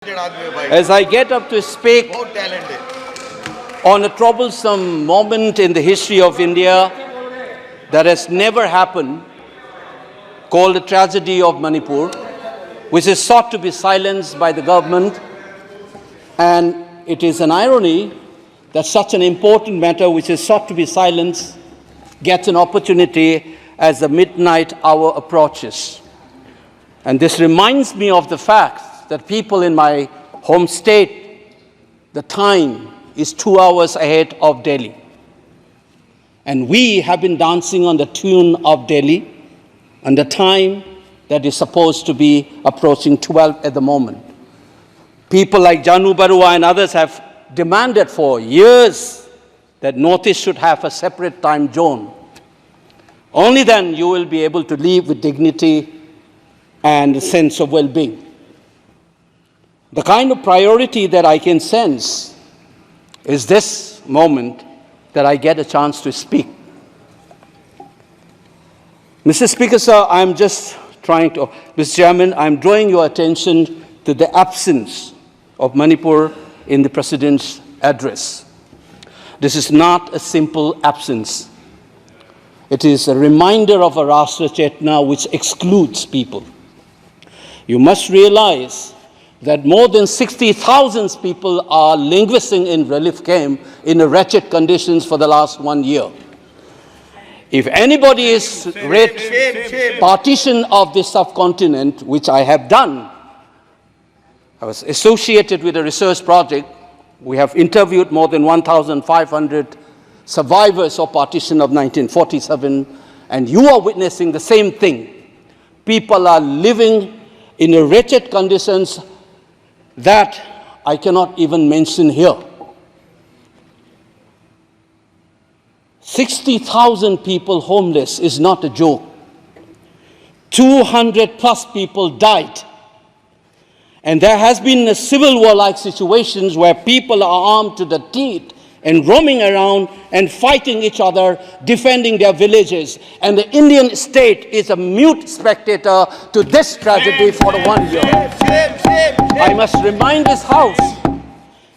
As I get up to speak on a troublesome moment in the history of India that has never happened, called the tragedy of Manipur, which is sought to be silenced by the government. And it is an irony that such an important matter which is sought to be silenced gets an opportunity as the midnight hour approaches. And this reminds me of the fact that people in my home state, the time is 2 hours ahead of Delhi. And we have been dancing on the tune of Delhi and the time that is supposed to be approaching 12 at the moment. People like Janu Barua and others have demanded for years that Northeast should have a separate time zone. Only then you will be able to live with dignity and a sense of well-being. The kind of priority that I can sense is this moment that I get a chance to speak. Mr. Speaker, sir, Mr. Chairman, I'm drawing your attention to the absence of Manipur in the President's address. This is not a simple absence. It is a reminder of a Rashtra Chetna which excludes people. You must realize that more than 60,000 people are languishing in relief camp in wretched conditions for the last 1 year. If anybody is read partition of this subcontinent, which I have done, I was associated with a research project. We have interviewed more than 1,500 survivors of partition of 1947, and you are witnessing the same thing. People are living in wretched conditions that I cannot even mention here. 60,000 people homeless is not a joke. 200 plus people died. And there has been a civil war-like situations where people are armed to the teeth and roaming around and fighting each other, defending their villages. And the Indian state is a mute spectator to this tragedy for 1 year. I must remind this House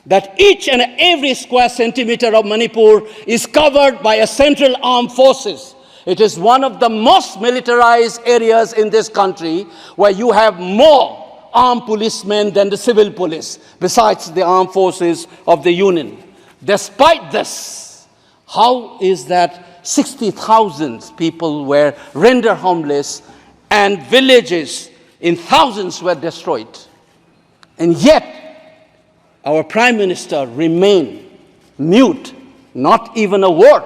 that each and every square centimeter of Manipur is covered by a central armed forces. It is one of the most militarized areas in this country where you have more armed policemen than the civil police, besides the armed forces of the Union. Despite this, how is that 60,000 people were rendered homeless and villages in thousands were destroyed? And yet, our Prime Minister remained mute, not even a word.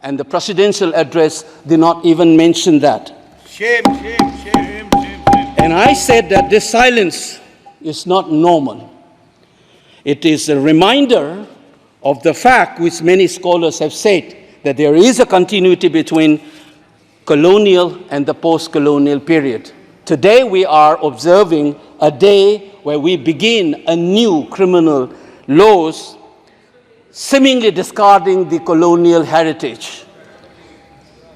And the presidential address did not even mention that. Shame, shame, shame, shame, shame. And I said that this silence is not normal. It is a reminder of the fact which many scholars have said, that there is a continuity between colonial and the post-colonial period. Today we are observing a day where we begin a new criminal laws, seemingly discarding the colonial heritage.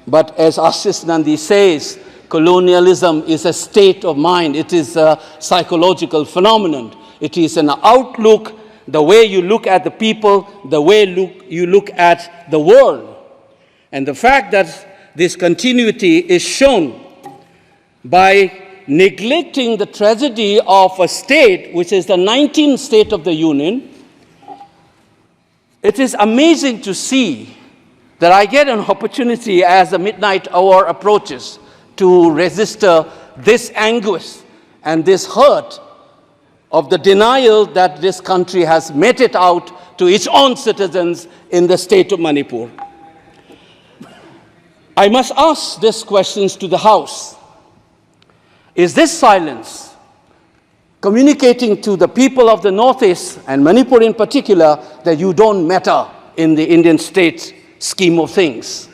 But as Ashish Nandy says, colonialism is a state of mind. It is a psychological phenomenon. It is an outlook, the way you look at the people, the way you look at the world. And the fact that this continuity is shown by neglecting the tragedy of a state, which is the 19th state of the Union. It is amazing to see that I get an opportunity as the midnight hour approaches to register this anguish and this hurt of the denial that this country has meted out to its own citizens in the state of Manipur. I must ask these questions to the House. Is this silence communicating to the people of the Northeast, and Manipur in particular, that you don't matter in the Indian state scheme of things?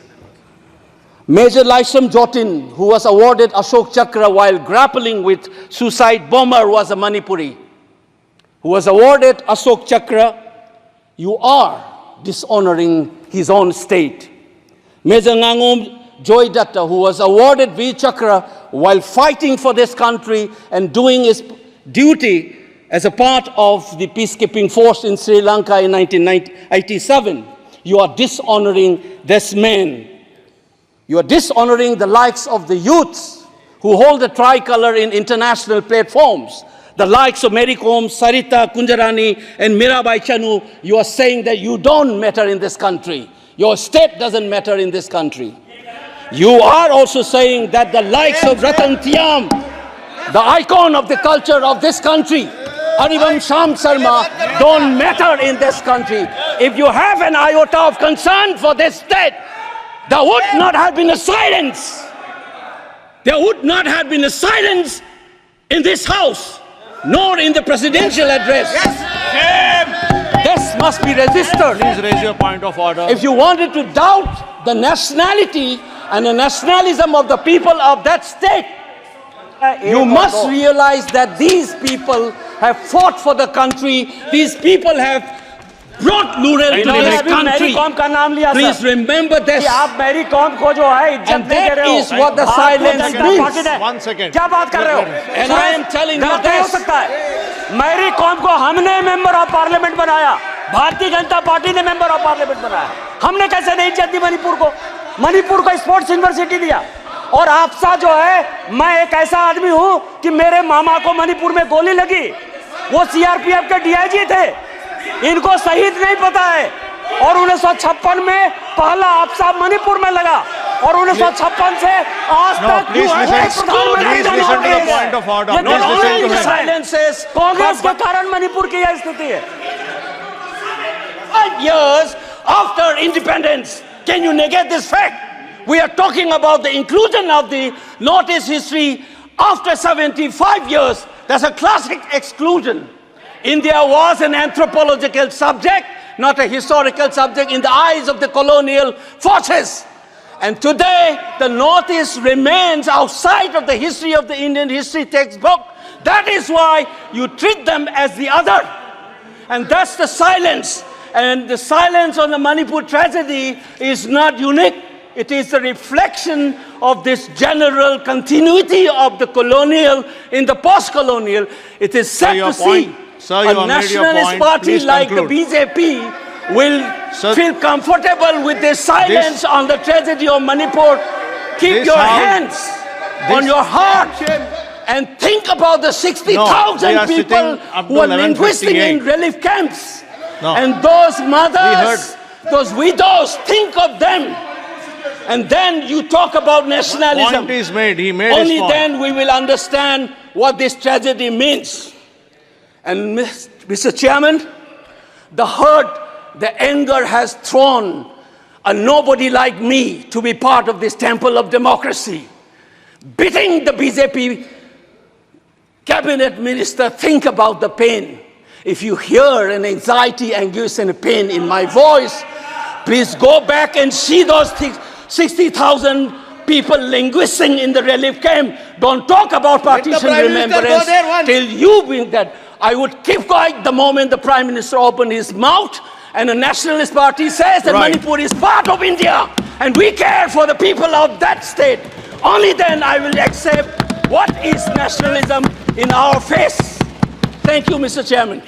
Major Laisam Jotin, who was awarded Ashok Chakra while grappling with suicide bomber, was a Manipuri, who was awarded Ashok Chakra. You are dishonoring his own state. Major Ngangom Joy Datta, who was awarded Veer Chakra while fighting for this country and doing his duty as a part of the peacekeeping force in Sri Lanka in 1987, you are dishonoring this man. You are dishonoring the likes of the youths who hold the tricolor in international platforms. The likes of Mary Kom, Sarita Kunjarani, and Mirabai Chanu. You are saying that you don't matter in this country. Your state doesn't matter in this country. You are also saying that the likes of Ratan Tiam, the icon of the culture of this country, Harivam Sham Sharma, don't matter in this country. If you have an iota of concern for this state, there would not have been a silence. There would not have been a silence in this house, nor in the presidential address. This must be registered. Please raise your point of order. If you wanted to doubt the nationality and the nationalism of the people of that state, you must realize that these people have fought for the country. These people have brought Lural to this country. Please remember this. And that is what the silence means. 1 second. क्या बात कर रहे हो? And I am telling you गलत नहीं हो this. सकता है। मैरी कॉम को हमने मेंबर ऑफ पार्लियामेंट बनाया, भारतीय जनता पार्टी ने मेंबर ऑफ पार्लियामेंट बनाया। हमने कैसे नहीं इज्जत दी मणिपुर को? मणिपुर को स्पोर्ट्स यूनिवर्सिटी दिया। और आपसा जो है, मैं एक ऐसा आदमी हूं कि मेरे मामा को मणिपुर में गोली लगी, वो सीआरपीएफ के डीआईजी थे, इनको शहीद नहीं पता है। और 1956 में पहला आपसा मणिपुर में लगा, और 1956 से आज तक कांग्रेस के कारण मणिपुर की यह स्थिति है। 5 years after independence, can you negate this fact? We are talking about the inclusion of the Northeast history after 75 years. That's a classic exclusion. India was an anthropological subject, not a historical subject in the eyes of the colonial forces. And today, the Northeast remains outside of the history of the Indian history textbook. That is why you treat them as the other. And that's the silence. And the silence on the Manipur tragedy is not unique. It is a reflection of this general continuity of the colonial in the post-colonial. It is sad to see a nationalist party like the BJP will feel comfortable with this silence on the tragedy of Manipur. Keep your hands on your heart and think about the 60,000 people who are linguistic in relief camps. And those mothers, those widows, think of them. And then you talk about nationalism. Point is made. He made Only his point. then we will understand what this tragedy means. And Mr. Chairman, the hurt, the anger has thrown a nobody like me to be part of this temple of democracy. Beating the BJP cabinet minister, think about the pain. If you hear an anxiety, anguish, and a pain in my voice, please go back and see those 60,000 people linguisting in the relief camp. Don't talk about partition remembrance till you bring that. I would keep quiet the moment the Prime Minister opened his mouth and a nationalist party says that Manipur is part of India and we care for the people of that state. Only then I will accept what is nationalism in our face. Thank you, Mr. Chairman.